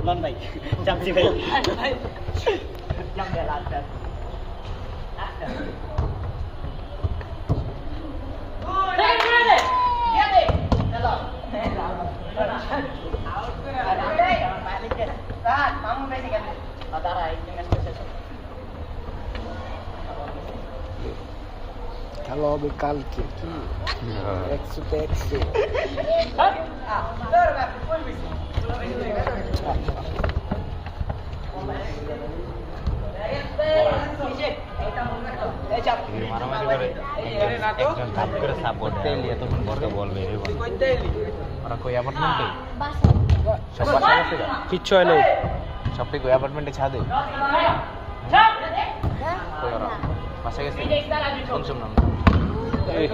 loan ভাই চামচি ভাই খেলা হবে কালকে কি 100 মারামারি করে একজন ধাপ করে সাপোর্ট দেয় তখন বলতে বলবে ওরা কই অ্যাপার্টমেন্টে সব বাসা গেছে কিচ্ছু হয় নাই সবটি কই অ্যাপার্টমেন্টে ছাদে কই ওরা বাসা গেছে কোন শুনলাম এই